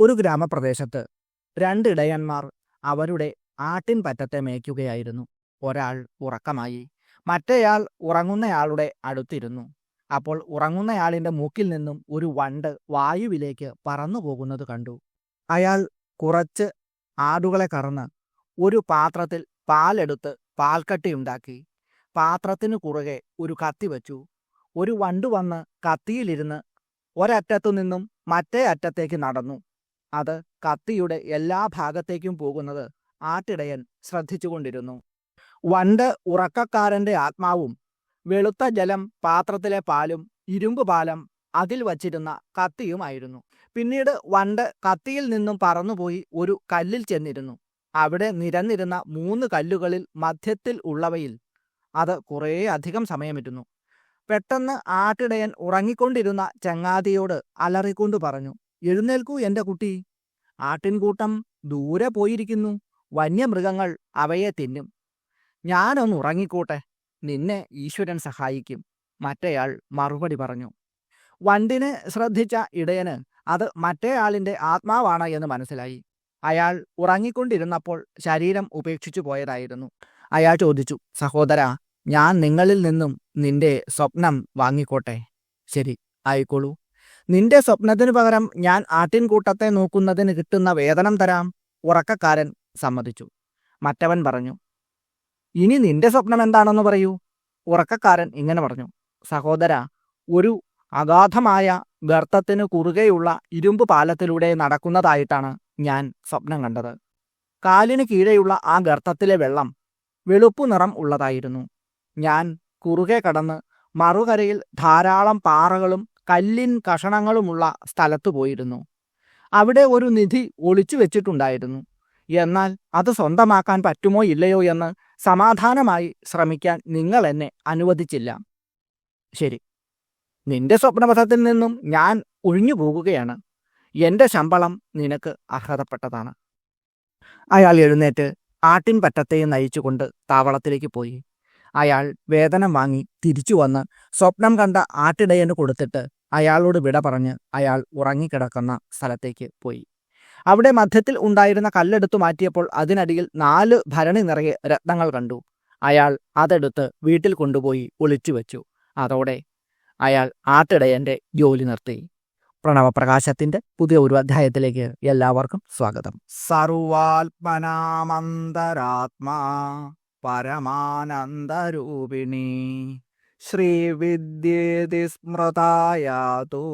ഒരു ഗ്രാമപ്രദേശത്ത് രണ്ടിടയന്മാർ അവരുടെ ആട്ടിൻപറ്റത്തെ മേയ്ക്കുകയായിരുന്നു. ഒരാൾ ഉറക്കമായി, മറ്റേയാൾ ഉറങ്ങുന്നയാളുടെ അടുത്തിരുന്നു. അപ്പോൾ ഉറങ്ങുന്നയാളിന്റെ മൂക്കിൽ നിന്നും ഒരു വണ്ട് വായുവിലേക്ക് പറന്നു പോകുന്നത് കണ്ടു. അയാൾ കുറച്ച് ആടുകളെ കറന്ന് ഒരു പാത്രത്തിൽ പാലെടുത്ത് പാൽക്കട്ടിയുണ്ടാക്കി. പാത്രത്തിനു കുറുകെ ഒരു കത്തി വച്ചു. ഒരു വണ്ട് വന്ന് കത്തിയിലിരുന്ന് ഒരറ്റത്തു നിന്നും മറ്റേ അറ്റത്തേക്ക് നടന്നു. അത് കത്തിയുടെ എല്ലാ ഭാഗത്തേക്കും പോകുന്നത് ആട്ടിടയൻ ശ്രദ്ധിച്ചുകൊണ്ടിരുന്നു. വണ്ട് ഉറക്കക്കാരന്റെ ആത്മാവും വെളുത്ത ജലം പാത്രത്തിലെ പാലും ഇരുമ്പ് പാലം അതിൽ വച്ചിരുന്ന കത്തിയുമായിരുന്നു. പിന്നീട് വണ്ട് കത്തിയിൽ നിന്നും പറന്നുപോയി ഒരു കല്ലിൽ ചെന്നിരുന്നു. അവിടെ നിരന്നിരുന്ന 3 കല്ലുകളിൽ മധ്യത്തിൽ ഉള്ളവയിൽ അത് കുറേ അധികം സമയമിരുന്നു. പെട്ടെന്ന് ആട്ടിടയൻ ഉറങ്ങിക്കൊണ്ടിരുന്ന ചങ്ങാതിയോട് അലറിക്കൊണ്ട് പറഞ്ഞു, "എഴുന്നേൽക്കൂ എൻ്റെ കുട്ടി, ആട്ടിൻകൂട്ടം ദൂരെ പോയിരിക്കുന്നു. വന്യമൃഗങ്ങൾ അവയെ തിന്നും. ഞാനൊന്ന് ഉറങ്ങിക്കോട്ടെ, നിന്നെ ഈശ്വരൻ സഹായിക്കും." മറ്റേയാൾ മറുപടി പറഞ്ഞു. വണ്ടിനെ ശ്രദ്ധിച്ച ഇടയന് അത് മറ്റേയാളിൻ്റെ ആത്മാവാണ് എന്ന് മനസ്സിലായി. അയാൾ ഉറങ്ങിക്കൊണ്ടിരുന്നപ്പോൾ ശരീരം ഉപേക്ഷിച്ചു പോയതായിരുന്നു. അയാൾ ചോദിച്ചു, "സഹോദരാ, ഞാൻ നിങ്ങളിൽ നിന്നും നിന്റെ സ്വപ്നം വാങ്ങിക്കോട്ടെ?" "ശരി, ആയിക്കോളൂ. നിന്റെ സ്വപ്നത്തിനു പകരം ഞാൻ ആട്ടിൻകൂട്ടത്തെ നോക്കുന്നതിന് കിട്ടുന്ന വേതനം തരാം." ഉറക്കക്കാരൻ സമ്മതിച്ചു. മറ്റവൻ പറഞ്ഞു, "ഇനി നിന്റെ സ്വപ്നം എന്താണെന്ന് പറയൂ." ഉറക്കക്കാരൻ ഇങ്ങനെ പറഞ്ഞു, "സഹോദരാ, ഒരു അഗാധമായ ഗർത്തത്തിന് കുറുകെയുള്ള ഇരുമ്പ് പാലത്തിലൂടെ നടക്കുന്നതായിട്ടാണ് ഞാൻ സ്വപ്നം കണ്ടത്. കാലിന് കീഴെയുള്ള ആ ഗർത്തത്തിലെ വെള്ളം വെളുപ്പു നിറം ഉള്ളതായിരുന്നു. ഞാൻ കുറുകെ കടന്ന് മറുകരയിൽ ധാരാളം പാറകളും കല്ലിൻ കഷണങ്ങളുമുള്ള സ്ഥലത്തു പോയിരുന്നു. അവിടെ ഒരു നിധി ഒളിച്ചു വെച്ചിട്ടുണ്ടായിരുന്നു. എന്നാൽ അത് സ്വന്തമാക്കാൻ പറ്റുമോ ഇല്ലയോ എന്ന് സമാധാനമായി ശ്രമിക്കാൻ നിങ്ങൾ എന്നെ അനുവദിച്ചില്ല. ശരി, നിന്റെ സ്വപ്നപഥത്തിൽ നിന്നും ഞാൻ ഒഴിഞ്ഞു പോകുകയാണ്. എൻ്റെ ശമ്പളം നിനക്ക് അർഹതപ്പെട്ടതാണ്." അയാൾ എഴുന്നേറ്റ് ആട്ടിൻപറ്റത്തെയും നയിച്ചുകൊണ്ട് താവളത്തിലേക്ക് പോയി. അയാൾ വേതനം വാങ്ങി തിരിച്ചു വന്ന് സ്വപ്നം കണ്ട ആട്ടിടയന് കൊടുത്തിട്ട് അയാളോട് വിട പറഞ്ഞ് അയാൾ ഉറങ്ങിക്കിടക്കുന്ന സ്ഥലത്തേക്ക് പോയി. അവിടെ മധ്യത്തിൽ ഉണ്ടായിരുന്ന കല്ലെടുത്തു മാറ്റിയപ്പോൾ അതിനടിയിൽ 4 ഭരണി നിറയെ രത്നങ്ങൾ കണ്ടു. അയാൾ അതെടുത്ത് വീട്ടിൽ കൊണ്ടുപോയി ഒളിച്ചു വെച്ചു. അതോടെ അയാൾ ആട്ടിടയന്റെ ജോലി നിർത്തി. പ്രണവപ്രകാശത്തിന്റെ പുതിയ ഒരു അധ്യായത്തിലേക്ക് എല്ലാവർക്കും സ്വാഗതം. സർവാത്മനാമന്തരാത്മാ പരമാനന്ദരൂപിണി ശ്രീവിദ്യേതി സ്മൃതായാതോ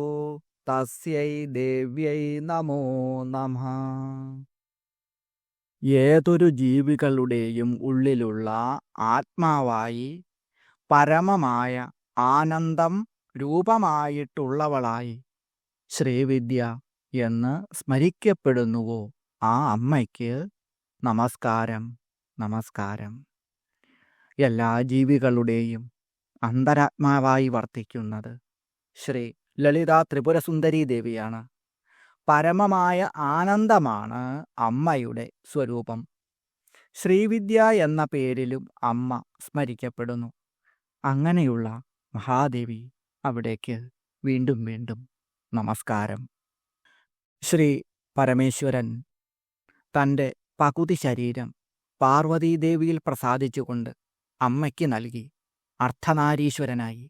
തസ്യൈ ദേവ്യൈ നമോ നമഃ. ഏതൊരു ജീവികളുടെയും ഉള്ളിലുള്ള ആത്മാവായി പരമമായ ആനന്ദം രൂപമായിട്ടുള്ളവളായി ശ്രീവിദ്യ എന്ന് സ്മരിക്കപ്പെടുന്നുവോ ആ അമ്മയ്ക്ക് നമസ്കാരം, നമസ്കാരം. എല്ലാ ജീവികളുടെയും അന്തരാത്മാവായി വർത്തിക്കുന്നത് ശ്രീ ലളിതാ ത്രിപുരസുന്ദരീ ദേവിയാണ്. പരമമായ ആനന്ദമാണ് അമ്മയുടെ സ്വരൂപം. ശ്രീവിദ്യ എന്ന പേരിലും അമ്മ സ്മരിക്കപ്പെടുന്നു. അങ്ങനെയുള്ള മഹാദേവി അവിടേക്ക് വീണ്ടും വീണ്ടും നമസ്കാരം. ശ്രീ പരമേശ്വരൻ തൻ്റെ പകുതി ശരീരം പാർവതീദേവിയിൽ പ്രസാദിച്ചുകൊണ്ട് അമ്മയ്ക്ക് നൽകി അർദ്ധനാരീശ്വരനായി.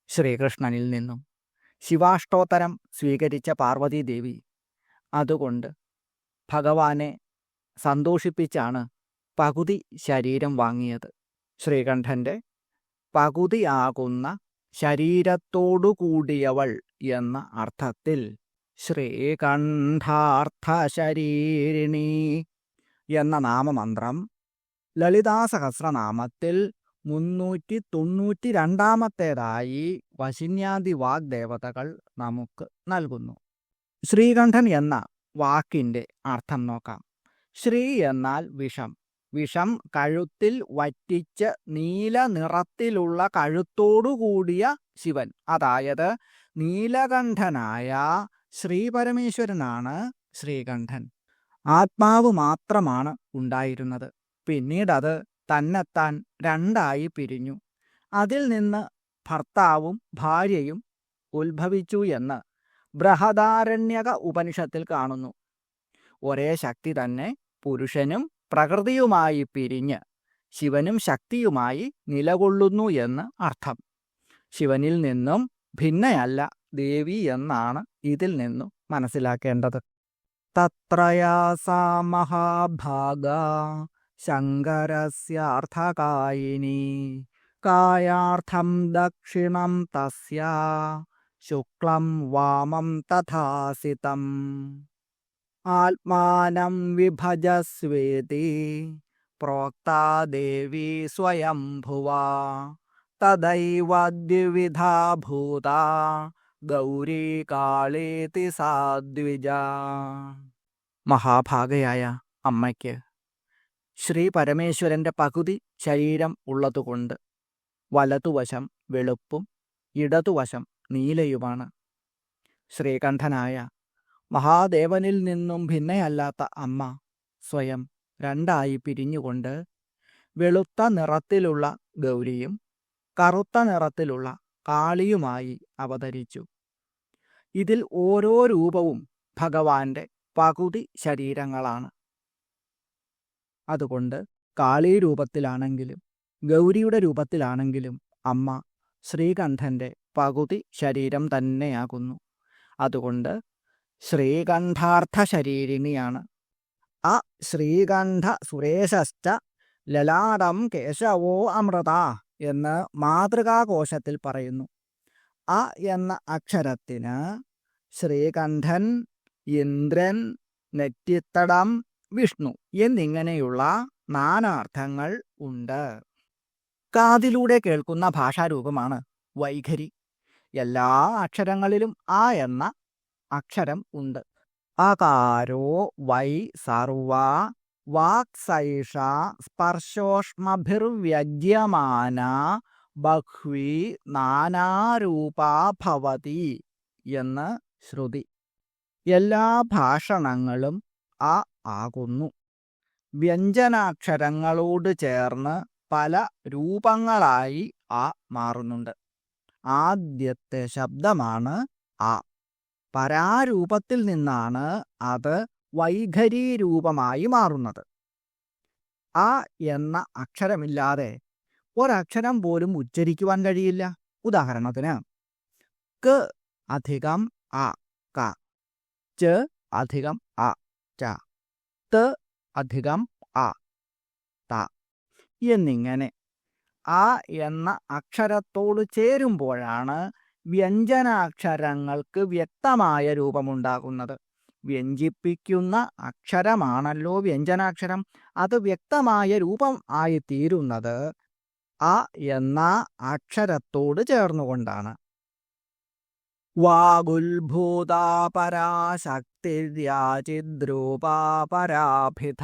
ശ്രീകൃഷ്ണനിൽ നിന്നും ശിവാഷ്ടോത്തരം സ്വീകരിച്ച പാർവതീദേവി അതുകൊണ്ട് ഭഗവാനെ സന്തോഷിപ്പിച്ചാണ് പകുതി ശരീരം വാങ്ങിയത്. ശ്രീകണ്ഠൻ്റെ പകുതിയാകുന്ന ശരീരത്തോടു കൂടിയവൾ എന്ന അർത്ഥത്തിൽ ശ്രീകണ്ഠാർത്ഥശരീരിണി എന്ന നാമമന്ത്രം ലളിതാസഹസ്രനാമത്തിൽ 392-ാമത്തേതായി വശിന്യാദി വാഗ്ദേവതകൾ നമുക്ക് നൽകുന്നു. ശ്രീകണ്ഠൻ എന്ന വാക്കിൻ്റെ അർത്ഥം നോക്കാം. ശ്രീ എന്നാൽ വിഷം. വിഷം കഴുത്തിൽ വറ്റിച്ച് നീല നിറത്തിലുള്ള കഴുത്തോടുകൂടിയ ശിവൻ, അതായത് നീലകണ്ഠനായ ശ്രീപരമേശ്വരനാണ് ശ്രീകണ്ഠൻ. ആത്മാവ് മാത്രമാണ് ഉണ്ടായിരുന്നത്. പിന്നീടത് തന്നെത്താൻ 2ആയി പിരിഞ്ഞു. അതിൽ നിന്ന് ഭർത്താവും ഭാര്യയും ഉത്ഭവിച്ചു എന്ന് ബൃഹദാരണ്യക ഉപനിഷത്തിൽ കാണുന്നു. ഒരേ ശക്തി തന്നെ പുരുഷനും പ്രകൃതിയുമായി പിരിഞ്ഞ് ശിവനും ശക്തിയുമായി നിലകൊള്ളുന്നു എന്ന് അർത്ഥം. ശിവനിൽ നിന്നും ഭിന്നയല്ല ദേവി എന്നാണ് ഇതിൽ നിന്നും മനസ്സിലാക്കേണ്ടത്. തത്രയാ സാ മഹാഭാഗ ശങ്കരസ്യാർത്ഥകായിനി കായാർത്ഥം ദക്ഷിണം തസ്യാ ശുക്ലം വാമം തഥാസിതം ആത്മാനം വിഭജസ്വേതി പ്രോക്താ ദേവി സ്വയംഭുവാ തദൈവ ദ്വിവിധാ ഭൂതാ ഗൗരീ കാളേതി സാദ്വിജ. മഹാഭാഗയായ അമ്മയ്ക്ക് ശ്രീ പരമേശ്വരൻ്റെ പകുതി ശരീരം ഉള്ളതുകൊണ്ട് വലതുവശം വെളുപ്പും ഇടതുവശം നീലയുമാണ്. ശ്രീകണ്ഠനായ മഹാദേവനിൽ നിന്നും ഭിന്നയല്ലാത്ത അമ്മ സ്വയം രണ്ടായി പിരിഞ്ഞുകൊണ്ട് വെളുത്ത നിറത്തിലുള്ള ഗൗരിയും കറുത്ത നിറത്തിലുള്ള കാളിയുമായി അവതരിച്ചു. ഇതിൽ ഓരോ രൂപവും ഭഗവാന്റെ പകുതി ശരീരങ്ങളാണ്. അതുകൊണ്ട് കാളി രൂപത്തിലാണെങ്കിലും ഗൗരിയുടെ രൂപത്തിലാണെങ്കിലും അമ്മ ശ്രീകണ്ഠൻ്റെ പകുതി ശരീരം തന്നെയാകുന്നു. അതുകൊണ്ട് ശ്രീകണ്ഠാർത്ഥ ശരീരിണിയാണ്. അ ശ്രീകണ്ഠ സുരേശശ്ച ലലാടം കേശവോ അമൃത എന്ന് മാതൃകാകോശത്തിൽ പറയുന്നു. അ എന്ന അക്ഷരത്തിന് ശ്രീകണ്ഠൻ, ഇന്ദ്രൻ, നെറ്റിത്തടം, വിഷ്ണു എന്നിങ്ങനെയുള്ള നാനാർത്ഥങ്ങൾ ഉണ്ട്. കാതിലൂടെ കേൾക്കുന്ന ഭാഷാരൂപമാണ് വൈഖരി. എല്ലാ അക്ഷരങ്ങളിലും ആ എന്ന അക്ഷരം ഉണ്ട്. അകാരോ വൈ സർവ വാക്സൈഷ സ്പർശോഷ്മഭിർവ്യജ്യമാന ബഹ്വി നാനാരൂപാ ഭവതി എന്ന് ശ്രുതി. എല്ലാ ഭാഷണങ്ങളും അ ആകുന്നു. വ്യഞ്ജനാക്ഷരങ്ങളോട് ചേർന്ന് പല രൂപങ്ങളായി ആ മാറുന്നുണ്ട്. ആദ്യത്തെ ശബ്ദമാണ് ആ. പരാരൂപത്തിൽ നിന്നാണ് അത് വൈഖരി രൂപമായി മാറുന്നത്. ആ എന്ന അക്ഷരമില്ലാതെ ഒരക്ഷരം പോലും ഉച്ചരിക്കുവാൻ കഴിയില്ല. ഉദാഹരണത്തിന് ക അധികം ആ ക, ച അധികം ആ ച, ത അധികം ആ ത എന്നിങ്ങനെ ആ എന്ന അക്ഷരത്തോട് ചേരുമ്പോഴാണ് വ്യഞ്ജനാക്ഷരങ്ങൾക്ക് വ്യക്തമായ രൂപമുണ്ടാകുന്നത്. വ്യഞ്ജിപ്പിക്കുന്ന അക്ഷരമാണല്ലോ വ്യഞ്ജനാക്ഷരം. അത് വ്യക്തമായ രൂപം ആയിത്തീരുന്നത് ആ എന്ന അക്ഷരത്തോട് ചേർന്നുകൊണ്ടാണ്. വാഗുൽഭൂതാ പരാശക്തിര്യാചിദ്രൂപാ പരാഭിധ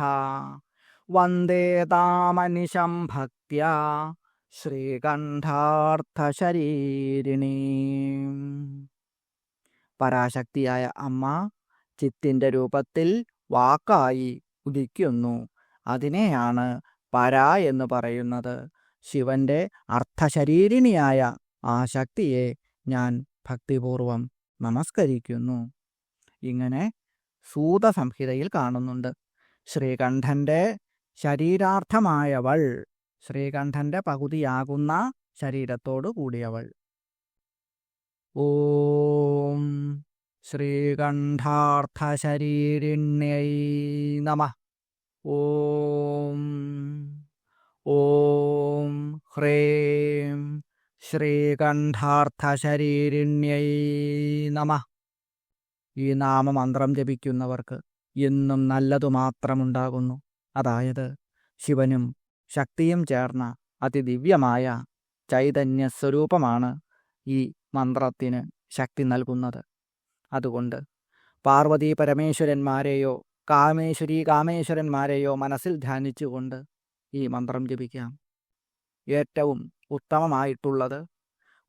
വന്ദേ താമനിശം ഭക്ത്യാ ശ്രീകണ്ഠാർത്ഥശരീരിണീ. പരാശക്തിയായ അമ്മ ചിത്തിൻ്റെ രൂപത്തിൽ വാക്കായി ഉദിക്കുന്നു. അതിനെയാണ് പരാ എന്ന് പറയുന്നത്. ശിവന്റെ അർത്ഥശരീരിണിയായ ആ ശക്തിയെ ഞാൻ ഭക്തിപൂർവം നമസ്കരിക്കുന്നു. ഇങ്ങനെ സൂതസംഹിതയിൽ കാണുന്നുണ്ട്. ശ്രീകണ്ഠൻ്റെ ശരീരാർത്ഥമായവൾ, ശ്രീകണ്ഠൻ്റെ പകുതിയാകുന്ന ശരീരത്തോടു കൂടിയവൾ. ഓം ശ്രീകണ്ഠാർത്ഥശരീരിണ്യൈ നമഃ. ഓം ഓം ഹ്രീം ശ്രീകണ്ഠാർത്ഥശരീരിണ്യൈ നമഃ. ഈ നാമമന്ത്രം ജപിക്കുന്നവർക്ക് എന്നും നല്ലതു മാത്രമുണ്ടാകുന്നു. അതായത് ശിവനും ശക്തിയും ചേർന്ന അതിദിവ്യമായ ചൈതന്യസ്വരൂപമാണ് ഈ മന്ത്രത്തിന് ശക്തി നൽകുന്നത്. അതുകൊണ്ട് പാർവതീ പരമേശ്വരന്മാരെയോ കാമേശ്വരീ കാമേശ്വരന്മാരെയോ മനസ്സിൽ ധ്യാനിച്ചുകൊണ്ട് ഈ മന്ത്രം ജപിക്കാം. ഏറ്റവും ഉത്തമമായിട്ടുള്ളത്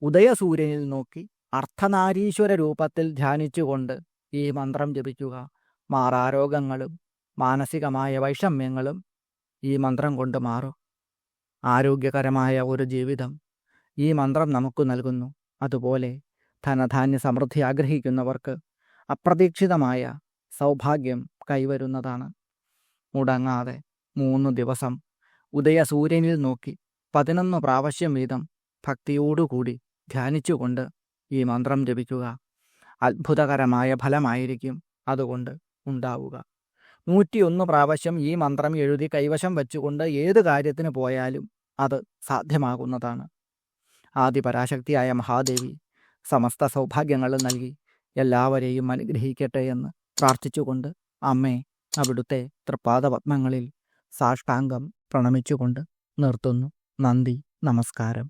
ഉദയസൂര്യനിൽ നോക്കി അർദ്ധനാരീശ്വര രൂപത്തിൽ ധ്യാനിച്ചുകൊണ്ട് ഈ മന്ത്രം ജപിക്കുക. മാറാരോഗങ്ങളും മാനസികമായ വൈഷമ്യങ്ങളും ഈ മന്ത്രം കൊണ്ട് മാറും. ആരോഗ്യകരമായ ഒരു ജീവിതം ഈ മന്ത്രം നമുക്ക് നൽകുന്നു. അതുപോലെ ധനധാന്യ സമൃദ്ധി ആഗ്രഹിക്കുന്നവർക്ക് അപ്രതീക്ഷിതമായ സൗഭാഗ്യം കൈവരുന്നതാണ്. മുടങ്ങാതെ 3 ദിവസം ഉദയസൂര്യനിൽ നോക്കി 11 പ്രാവശ്യം വീതം ഭക്തിയോടുകൂടി ധ്യാനിച്ചുകൊണ്ട് ഈ മന്ത്രം ജപിക്കുക. അത്ഭുതകരമായ ഫലമായിരിക്കും അതുകൊണ്ട് ഉണ്ടാവുക. 101 പ്രാവശ്യം ഈ മന്ത്രം എഴുതി കൈവശം വെച്ചുകൊണ്ട് ഏത് കാര്യത്തിന് പോയാലും അത് സാധ്യമാകുന്നതാണ്. ആദിപരാശക്തിയായ മഹാദേവി സമസ്ത സൗഭാഗ്യങ്ങളും നൽകി എല്ലാവരെയും അനുഗ്രഹിക്കട്ടെ എന്ന് പ്രാർത്ഥിച്ചുകൊണ്ട് അമ്മേ അവിടുത്തെ തൃപ്പാദപത്മങ്ങളിൽ സാഷ്ടാംഗം പ്രണമിച്ചുകൊണ്ട് നിർത്തുന്നു. നന്ദി, നമസ്കാരം.